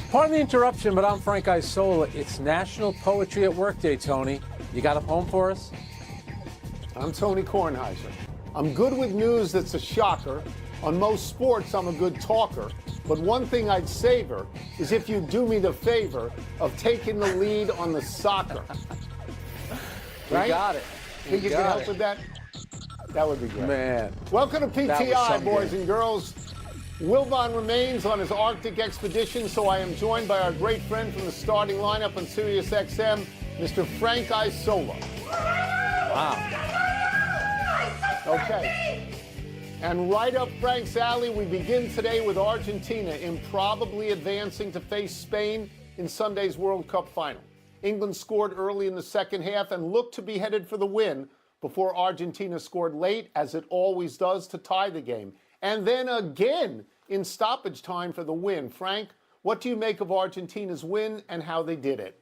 Pardon the interruption, but I'm Frank Isola. It's National Poetry at Work Day, Tony. You got a poem for us? I'm Tony Kornheiser. I'm good with news that's a shocker. On most sports, I'm a good talker. But one thing I'd savor is if you do me the favor of taking the lead on the soccer. Right? You got it. Think you can help with that? That would be great. Man. Welcome to PTI, boys game. and girls. Wilbon remains on his Arctic expedition, so I am joined by our great friend from the starting lineup on Sirius XM, Mr. Frank Isola. Wow. Okay. And right up Frank's alley, we begin today with Argentina improbably advancing to face Spain in Sunday's World Cup final. England scored early in the second half and looked to be headed for the win before Argentina scored late, as it always does, to tie the game. And then again in stoppage time for the win. Frank, what do you make of Argentina's win and how they did it?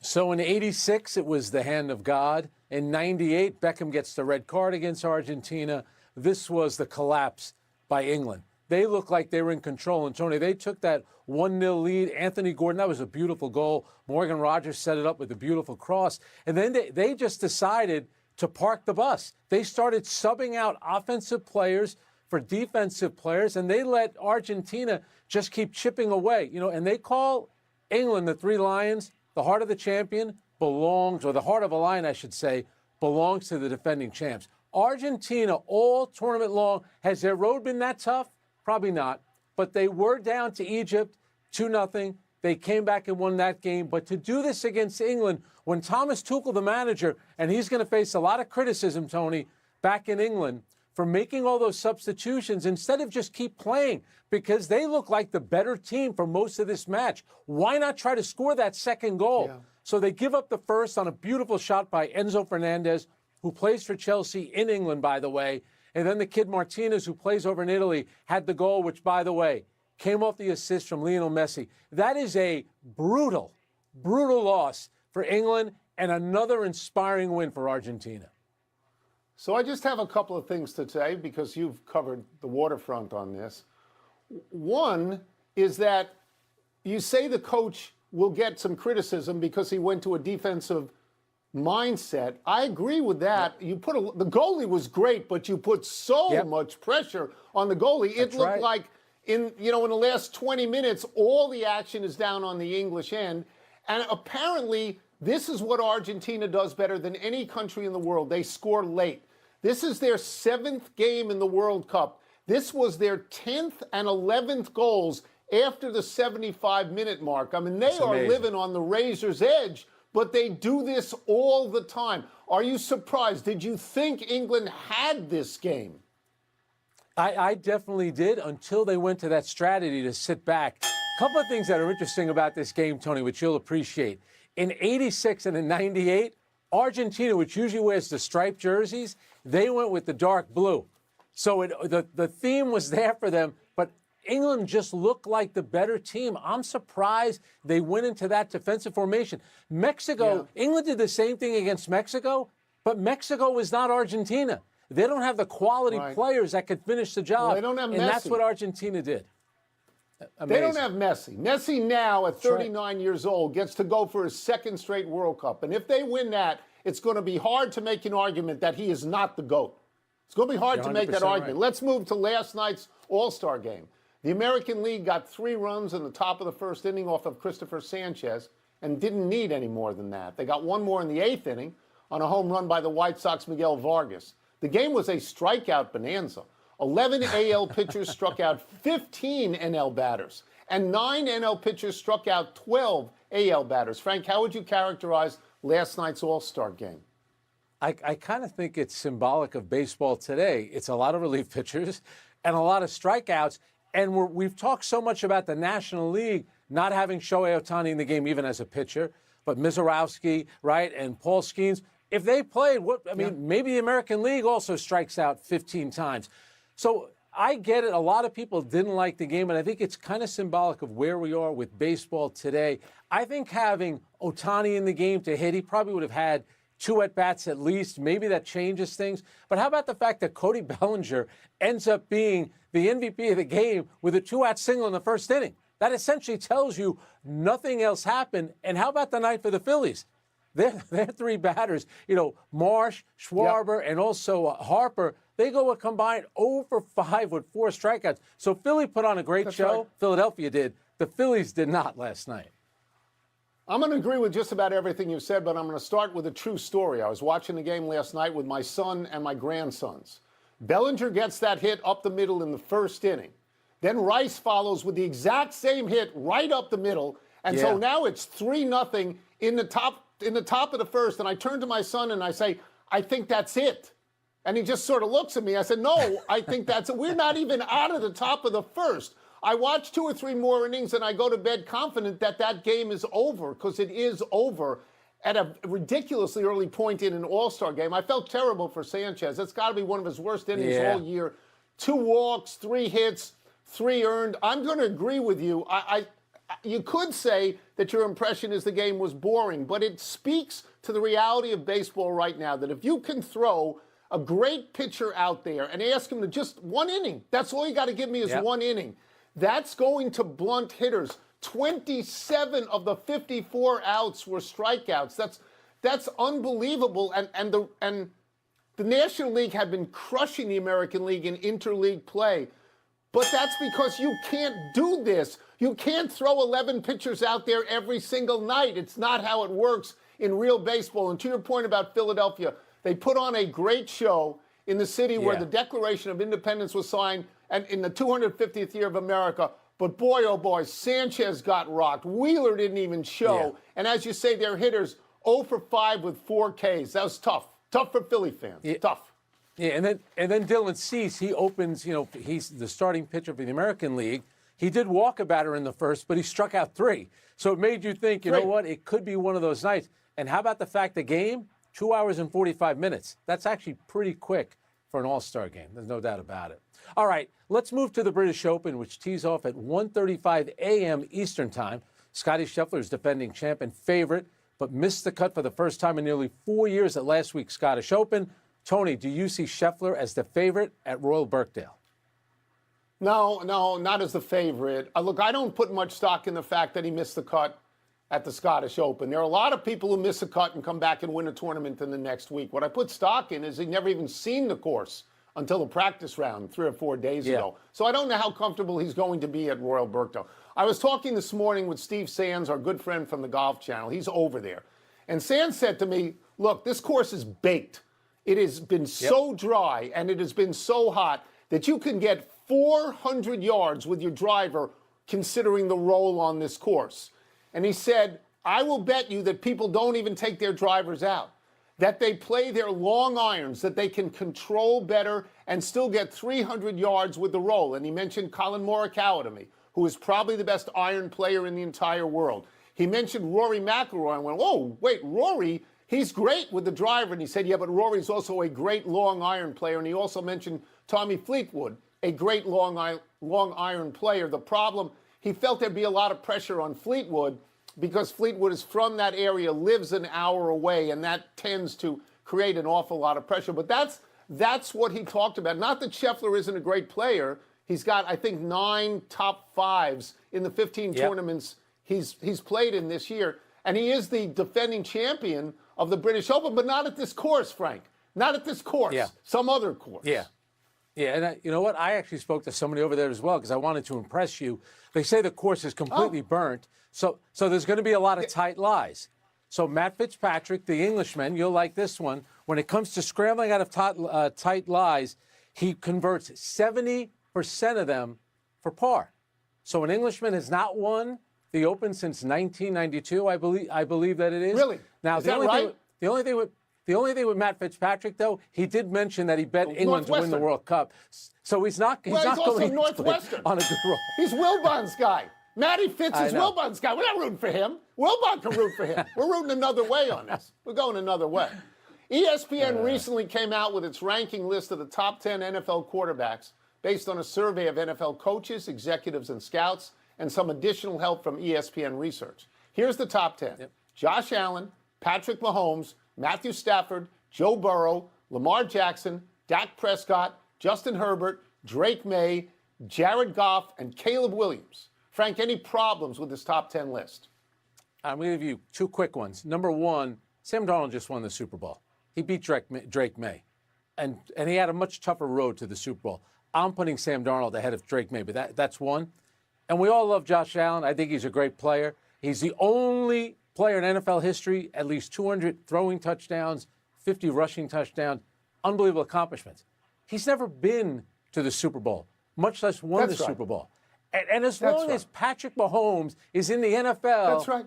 So in '86, it was the hand of God. In '98, Beckham gets the red card against Argentina. This was the collapse by England. They looked like they were in control. And, Tony, they took that 1-0 lead. Anthony Gordon, that was a beautiful goal. Morgan Rogers set it up with a beautiful cross. And then they just decided to park the bus. They started subbing out offensive players for defensive players, and they let Argentina just keep chipping away. You know, and they call England the Three Lions. The heart of the champion belongs, or the heart of a lion, I should say, belongs to the defending champs. Argentina, all tournament long, has their road been that tough? Probably not. But they were down to Egypt 2-0. They came back and won that game. But to do this against England, when Thomas Tuchel, the manager, and he's going to face a lot of criticism, Tony, back in England, for making all those substitutions instead of just keep playing, because they look like the better team for most of this match. Why not try to score that second goal? Yeah. So they give up the first on a beautiful shot by Enzo Fernandez, who plays for Chelsea in England, by the way. And then the kid Martinez, who plays over in Italy, had the goal, which, by the way, came off the assist from Lionel Messi. That is a brutal, brutal loss for England and another inspiring win for Argentina. So I just have a couple of things to say because you've covered the waterfront on this. One is that you say the coach will get some criticism because he went to a defensive mindset. I agree with that. You put the goalie was great, but you put so much pressure on the goalie. It looked like in the last 20 minutes, all the action is down on the English end. And apparently, this is what Argentina does better than any country in the world. They score late. This is their 7th game in the World Cup. This was their 10th and 11th goals after the 75-minute mark. I mean, they are living on the razor's edge, but they do this all the time. Are you surprised? Did you think England had this game? I definitely did, until they went to that strategy to sit back. A couple of things that are interesting about this game, Tony, which you'll appreciate. In '86 and in '98, Argentina, which usually wears the striped jerseys, they went with the dark blue. So the theme was there for them, but England just looked like the better team. I'm surprised they went into that defensive formation. England did the same thing against Mexico, but Mexico is not Argentina. They don't have the quality players that could finish the job. Well, they don't have Messi. And that's what Argentina did. Amazing. They don't have Messi. Messi now, at 39 years old, gets to go for his 2nd straight World Cup. And if they win that, it's going to be hard to make an argument that he is not the GOAT. It's going to be hard to make that argument. Let's move to last night's All-Star game. The American League got 3 runs in the top of the first inning off of Christopher Sanchez and didn't need any more than that. They got 1 more in the 8th inning on a home run by the White Sox' Miguel Vargas. The game was a strikeout bonanza. 11 AL pitchers struck out 15 NL batters, and 9 NL pitchers struck out 12 AL batters. Frank, how would you characterize last night's All-Star game? I kind of think it's symbolic of baseball today. It's a lot of relief pitchers and a lot of strikeouts. And we've talked so much about the National League not having Shohei Ohtani in the game, even as a pitcher, but Mizorowski, right, and Paul Skeens. If they played, maybe the American League also strikes out 15 times. So I get it. A lot of people didn't like the game, and I think it's kind of symbolic of where we are with baseball today. I think having Ohtani in the game to hit, he probably would have had 2 at-bats at least. Maybe that changes things. But how about the fact that Cody Bellinger ends up being the MVP of the game with a 2-out single in the first inning? That essentially tells you nothing else happened. And how about the night for the Phillies? Their three batters, Marsh, Schwarber, and also Harper, they go a combined 0 for 5 with 4 strikeouts. So Philly put on a great show. Right. Philadelphia did. The Phillies did not last night. I'm going to agree with just about everything you said, but I'm going to start with a true story. I was watching the game last night with my son and my grandsons. Bellinger gets that hit up the middle in the first inning. Then Rice follows with the exact same hit right up the middle. And so now it's 3-0 in the top of the first. And I turn to my son and I say, I think that's it. And he just sort of looks at me. I said, no, I think that's it. We're not even out of the top of the first. I watch 2 or 3 more innings and I go to bed confident that that game is over, because it is over at a ridiculously early point in an all-star game. I felt terrible for Sanchez. That's got to be one of his worst innings all year. 2 walks, 3 hits, 3 earned. I'm going to agree with you. You could say that your impression is the game was boring, but it speaks to the reality of baseball right now, that if you can throw a great pitcher out there and ask him to just 1 inning, that's all you got to give me is 1 inning. That's going to blunt hitters. 27 of the 54 outs were strikeouts. That's unbelievable. And the National League had been crushing the American League in interleague play. But that's because you can't do this. You can't throw 11 pitchers out there every single night. It's not how it works in real baseball. And to your point about Philadelphia, they put on a great show in the city where the Declaration of Independence was signed, and in the 250th year of America. But boy, oh boy, Sanchez got rocked. Wheeler didn't even show. Yeah. And as you say, their hitters 0 for 5 with 4 Ks. That was tough. Tough for Philly fans. Tough. Yeah, and then Dylan Cease, he opens, he's the starting pitcher for the American League. He did walk a batter in the first, but he struck out 3. So it made you think, you know what, it could be one of those nights. And how about the fact the game, 2 hours and 45 minutes. That's actually pretty quick for an all-star game. There's no doubt about it. All right, let's move to the British Open, which tees off at 1:35 a.m. Eastern Time. Scottie Scheffler is defending champ and favorite, but missed the cut for the first time in nearly 4 years at last week's Scottish Open. Tony, do you see Scheffler as the favorite at Royal Birkdale? No, not as the favorite. Look, I don't put much stock in the fact that he missed the cut at the Scottish Open. There are a lot of people who miss a cut and come back and win a tournament in the next week. What I put stock in is he never even seen the course until the practice round 3 or 4 days ago. So I don't know how comfortable he's going to be at Royal Birkdale. I was talking this morning with Steve Sands, our good friend from the Golf Channel. He's over there. And Sands said to me, look, this course is baked. It has been so dry and it has been so hot that you can get 400 yards with your driver considering the roll on this course. And he said, I will bet you that people don't even take their drivers out, that they play their long irons, that they can control better and still get 300 yards with the roll. And he mentioned Colin Morikawa to me, who is probably the best iron player in the entire world. He mentioned Rory McIlroy and went, oh, wait, Rory, he's great with the driver. And he said, yeah, but Rory's also a great long iron player. And he also mentioned Tommy Fleetwood, a great long iron player. The problem, he felt there'd be a lot of pressure on Fleetwood because Fleetwood is from that area, lives an hour away, and that tends to create an awful lot of pressure. But that's what he talked about. Not that Scheffler isn't a great player. He's got, I think, 9 top 5s in the 15 tournaments he's played in this year. And he is the defending champion of the British Open, but not at this course, Frank. Not at this course. Some other course. Yeah, and you know what? I actually spoke to somebody over there as well because I wanted to impress you. They say the course is completely burnt, so there's going to be a lot of tight lies. So Matt Fitzpatrick, the Englishman, you'll like this one. When it comes to scrambling out of tight lies, he converts 70% of them for par. So an Englishman has not won the Open since 1992, I believe that it is. Really? Now, is that right? The only thing with Matt Fitzpatrick, though, he did mention that he bet England to win the World Cup. So he's not also going to Northwestern. on a good roll. He's Wilbon's guy. Matty Fitz is Wilbon's guy. We're not rooting for him. Wilbon can root for him. We're rooting another way on this. We're going another way. ESPN recently came out with its ranking list of the top 10 NFL quarterbacks based on a survey of NFL coaches, executives, and scouts, and some additional help from ESPN research. Here's the top 10. Josh Allen, Patrick Mahomes, Matthew Stafford, Joe Burrow, Lamar Jackson, Dak Prescott, Justin Herbert, Drake May, Jared Goff, and Caleb Williams. Frank, any problems with this top 10 list? I'm going to give you two quick ones. Number one, Sam Darnold just won the Super Bowl. He beat Drake May, and he had a much tougher road to the Super Bowl. I'm putting Sam Darnold ahead of Drake May, but that's one. And we all love Josh Allen. I think he's a great player. He's the only player in NFL history, at least 200 throwing touchdowns, 50 rushing touchdowns, unbelievable accomplishments. He's never been to the Super Bowl, much less won the Super Bowl. And as long as Patrick Mahomes is in the NFL, that's right.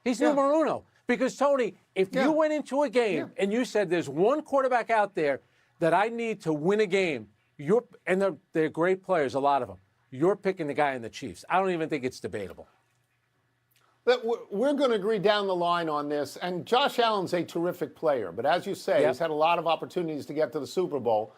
He's numero uno. Because, Tony, if you went into a game and you said there's one quarterback out there that I need to win a game, and they're great players, a lot of them, you're picking the guy in the Chiefs. I don't even think it's debatable. We're going to agree down the line on this. And Josh Allen's a terrific player. But as you say, he's had a lot of opportunities to get to the Super Bowl.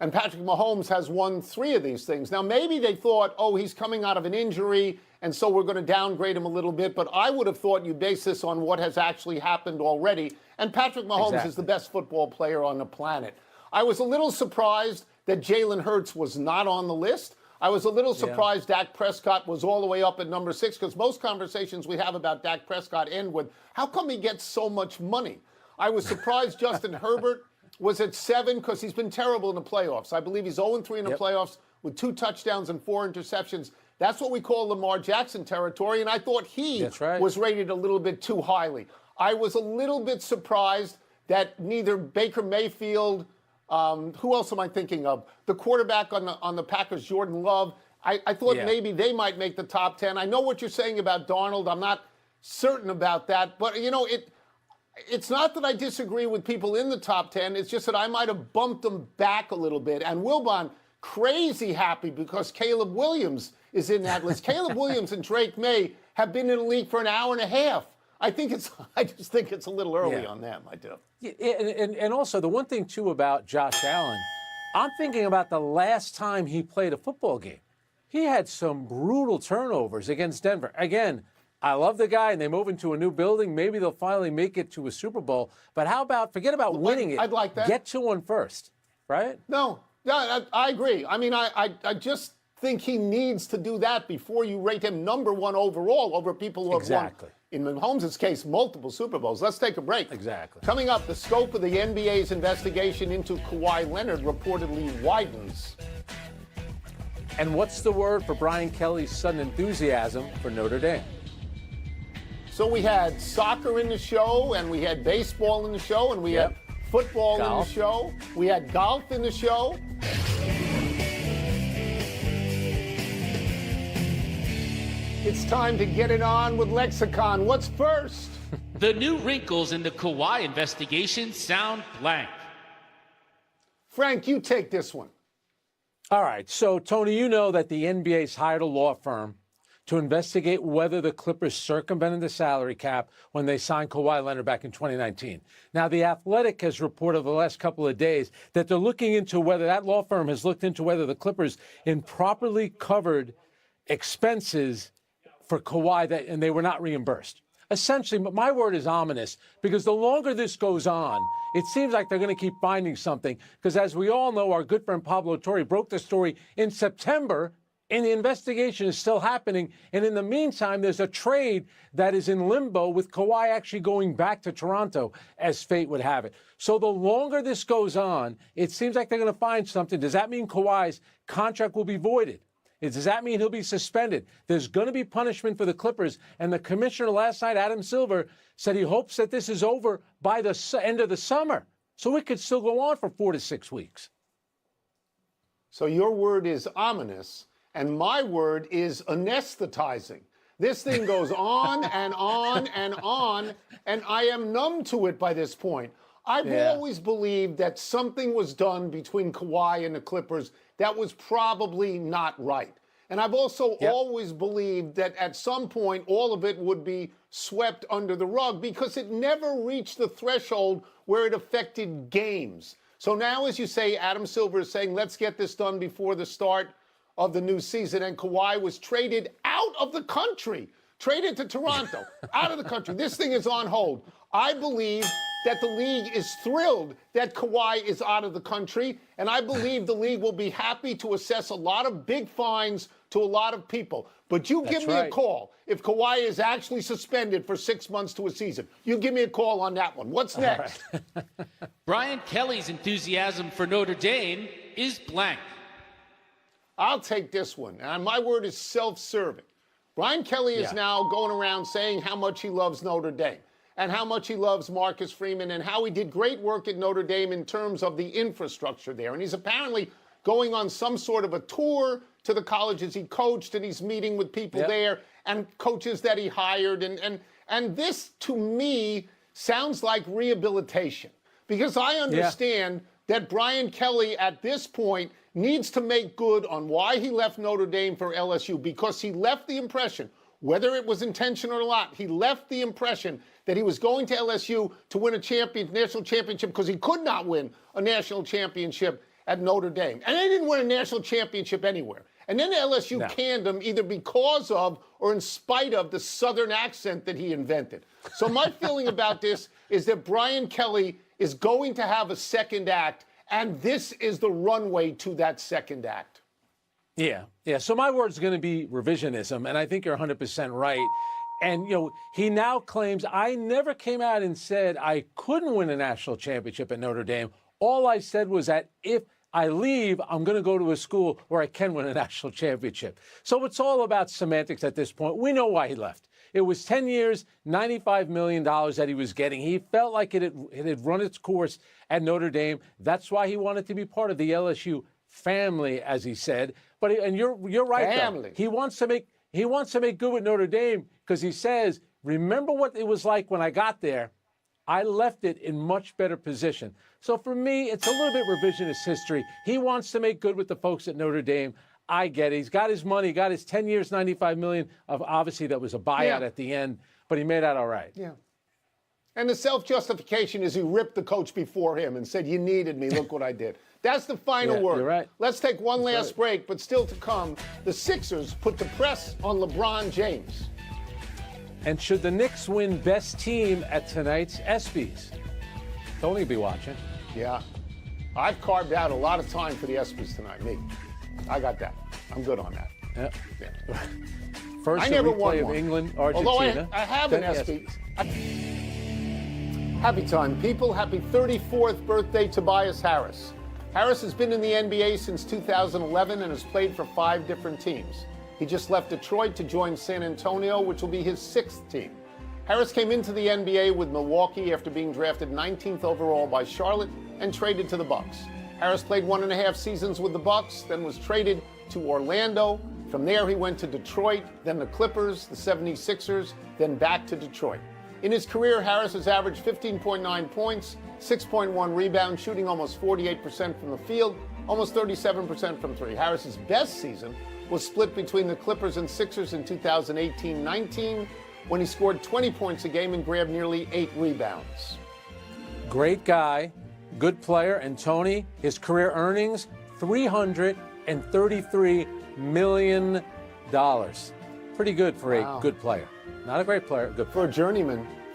And Patrick Mahomes has won 3 of these things. Now, maybe they thought, oh, he's coming out of an injury, and so we're going to downgrade him a little bit. But I would have thought you base this on what has actually happened already. And Patrick Mahomes is the best football player on the planet. I was a little surprised that Jalen Hurts was not on the list. I was a little surprised Dak Prescott was all the way up at number 6, because most conversations we have about Dak Prescott end with, how come he gets so much money? I was surprised Justin Herbert was at 7 because he's been terrible in the playoffs. I believe he's 0-3 in the playoffs with 2 touchdowns and 4 interceptions. That's what we call Lamar Jackson territory, and I thought he was rated a little bit too highly. I was a little bit surprised that neither Baker Mayfield, who else am I thinking of? The quarterback on the Packers, Jordan Love. I thought maybe they might make the top 10. I know what you're saying about Darnold. I'm not certain about that, but it's not that I disagree with people in the top 10. It's just that I might have bumped them back a little bit. And Wilbon, crazy happy because Caleb Williams is in that list. Caleb Williams and Drake May have been in the league for an hour and a half. I just think it's a little early on them. I do. Yeah, and also the one thing too about Josh Allen, I'm thinking about the last time he played a football game. He had some brutal turnovers against Denver. Again, I love the guy, and they move into a new building. Maybe they'll finally make it to a Super Bowl. But how about, forget about winning it. I'd like that. Get to one first, right? No, I agree. I mean, I just think he needs to do that before you rate him number 1 overall over people who have won, in Mahomes' case, multiple Super Bowls. Let's take a break. Exactly. Coming up, the scope of the NBA's investigation into Kawhi Leonard reportedly widens. And what's the word for Brian Kelly's sudden enthusiasm for Notre Dame? So we had soccer in the show, and we had baseball in the show, and we had football in the show. We had golf in the show. It's time to get it on with Lexicon. What's first? The new wrinkles in the Kawhi investigation sound blank. Frank, you take this one. All right. So, Tony, you know that the NBA's hired a law firm to investigate whether the Clippers circumvented the salary cap when they signed Kawhi Leonard back in 2019. Now, The Athletic has reported the last couple of days that they're looking into whether that law firm has looked into whether the Clippers improperly covered expenses for Kawhi and they were not reimbursed. Essentially, my word is ominous, because the longer this goes on, it seems like they're going to keep finding something. Because as we all know, our good friend Pablo Torre broke the story in September, and the investigation is still happening. And in the meantime, there's a trade that is in limbo with Kawhi actually going back to Toronto, as fate would have it. So the longer this goes on, it seems like they're going to find something. Does that mean Kawhi's contract will be voided? Does that mean he'll be suspended? There's going to be punishment for the Clippers. And the commissioner last night, Adam Silver, said he hopes that this is over by the end of the summer. So it could still go on for 4 to 6 weeks. So your word is ominous, and my word is anesthetizing. This thing goes on and on and on, and I am numb to it by this point. I've always believed that something was done between Kawhi and the Clippers that was probably not right. And I've also always believed that at some point all of it would be swept under the rug, because it never reached the threshold where it affected games. So now, as you say, Adam Silver is saying, let's get this done before the start of the new season. And Kawhi was traded out of the country, traded to Toronto, out of the country. This thing is on hold. I believe that the league is thrilled that Kawhi is out of the country, and I believe the league will be happy to assess a lot of big fines to a lot of people. But you give me a right. call if Kawhi is actually suspended for 6 months to a season. You give me a call on that one. What's next? Brian Kelly's enthusiasm for Notre Dame is blank. I'll take this one. And my word is self-serving. Brian Kelly is now going around saying how much he loves Notre Dame and how much he loves Marcus Freeman and how he did great work at Notre Dame in terms of the infrastructure there. And he's apparently going on some sort of a tour to the colleges he coached, and he's meeting with people there and coaches that he hired. And this, to me, sounds like rehabilitation, because I understand that Brian Kelly at this point needs to make good on why he left Notre Dame for LSU, because he left the impression, whether it was intentional or not, he left the impression that he was going to LSU to win a national championship, because he could not win a national championship at Notre Dame. And they didn't win a national championship anywhere. And then LSU canned him either because of or in spite of the Southern accent that he invented. So my feeling about this is that Brian Kelly is going to have a second act, and this is the runway to that second act. Yeah. So my word's going to be revisionism, and I think you're 100% right. And, he now claims, I never came out and said I couldn't win a national championship at Notre Dame. All I said was that if I leave, I'm going to go to a school where I can win a national championship. So it's all about semantics at this point. We know why he left. It was 10 years, $95 million that he was getting. He felt like it had run its course at Notre Dame. That's why he wanted to be part of the LSU family, as he said. And you're right, family. Though. He wants to make good with Notre Dame, because he says, remember what it was like when I got there? I left it in much better position. So for me, it's a little bit revisionist history. He wants to make good with the folks at Notre Dame. I get it. He's got his money. He got his 10 years, $95 million. Obviously, that was a buyout at the end, but he made out all right. Yeah. And the self-justification is he ripped the coach before him and said, you needed me, look what I did. That's the final word. You're right. Let's take one last break, but still to come, the Sixers put the press on LeBron James. And should the Knicks win best team at tonight's ESPYs? Tony will be watching. Yeah. I've carved out a lot of time for the ESPYs tonight, me. I got that. I'm good on that. Yeah. First, I never replay won of one. England, Argentina. Although I have an ESPY. Happy time, people. Happy 34th birthday, Tobias Harris. Harris has been in the NBA since 2011 and has played for 5 different teams. He just left Detroit to join San Antonio, which will be his 6th team. Harris came into the NBA with Milwaukee after being drafted 19th overall by Charlotte and traded to the Bucks. Harris played 1.5 seasons with the Bucks, then was traded to Orlando. From there, he went to Detroit, then the Clippers, the 76ers, then back to Detroit. In his career, Harris has averaged 15.9 points, 6.1 rebounds, shooting almost 48% from the field, almost 37% from three. Harris's best season was split between the Clippers and Sixers in 2018-19, when he scored 20 points a game and grabbed nearly 8 rebounds. Great guy, good player, and Tony, his career earnings, $333 million. Pretty good for a good player. Not a great player, good player.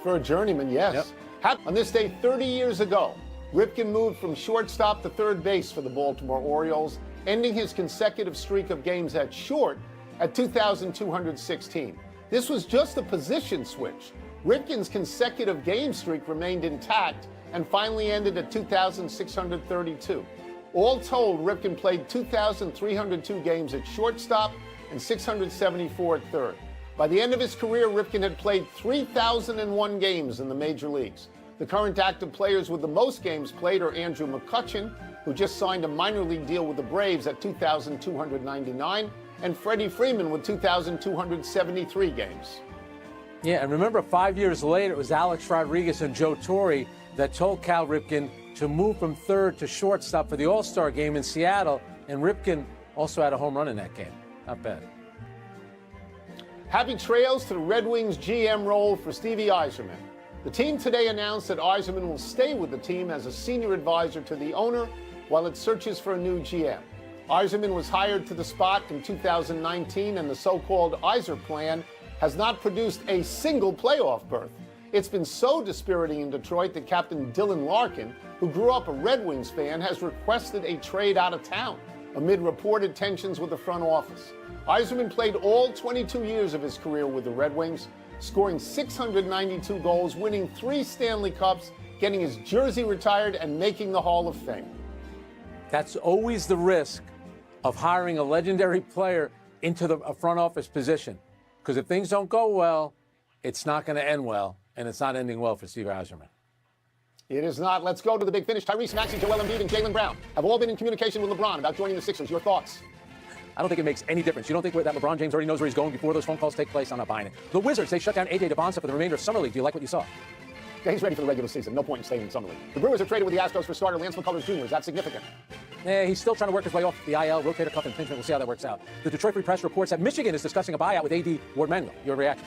For a journeyman, yes. Yep. On this day 30 years ago, Ripken moved from shortstop to third base for the Baltimore Orioles, ending his consecutive streak of games at short at 2,216. This was just a position switch. Ripken's consecutive game streak remained intact and finally ended at 2,632. All told, Ripken played 2,302 games at shortstop and 674 at third. By the end of his career, Ripken had played 3,001 games in the major leagues. The current active players with the most games played are Andrew McCutchen, who just signed a minor league deal with the Braves at 2,299, and Freddie Freeman with 2,273 games. Yeah, and remember 5 years later, it was Alex Rodriguez and Joe Torre that told Cal Ripken to move from third to shortstop for the All-Star game in Seattle, and Ripken also had a home run in that game. Not bad. Happy trails to the Red Wings GM role for Stevie Yzerman. The team today announced that Yzerman will stay with the team as a senior advisor to the owner while it searches for a new GM. Yzerman was hired to the spot in 2019, and the so-called Yzer plan has not produced a single playoff berth. It's been so dispiriting in Detroit that Captain Dylan Larkin, who grew up a Red Wings fan, has requested a trade out of town amid reported tensions with the front office. Yzerman played all 22 years of his career with the Red Wings, scoring 692 goals, winning 3 Stanley Cups, getting his jersey retired, and making the Hall of Fame. That's always the risk of hiring a legendary player into a front office position. Because if things don't go well, it's not going to end well, and it's not ending well for Steve Yzerman. It is not. Let's go to the big finish. Tyrese Maxey, Joel Embiid, and Jaylen Brown have all been in communication with LeBron about joining the Sixers. Your thoughts? I don't think it makes any difference. You don't think that LeBron James already knows where he's going before those phone calls take place? I'm not buying it. The Wizards, they shut down A.J. Devonta for the remainder of Summer League. Do you like what you saw? Yeah, he's ready for the regular season. No point in staying in Summer League. The Brewers have traded with the Astros for starter Lance McCullers Jr. Is that significant? Yeah, he's still trying to work his way off the IL, rotator cuff impingement. We'll see how that works out. The Detroit Free Press reports that Michigan is discussing a buyout with A.D. Ward Mango. Your reaction?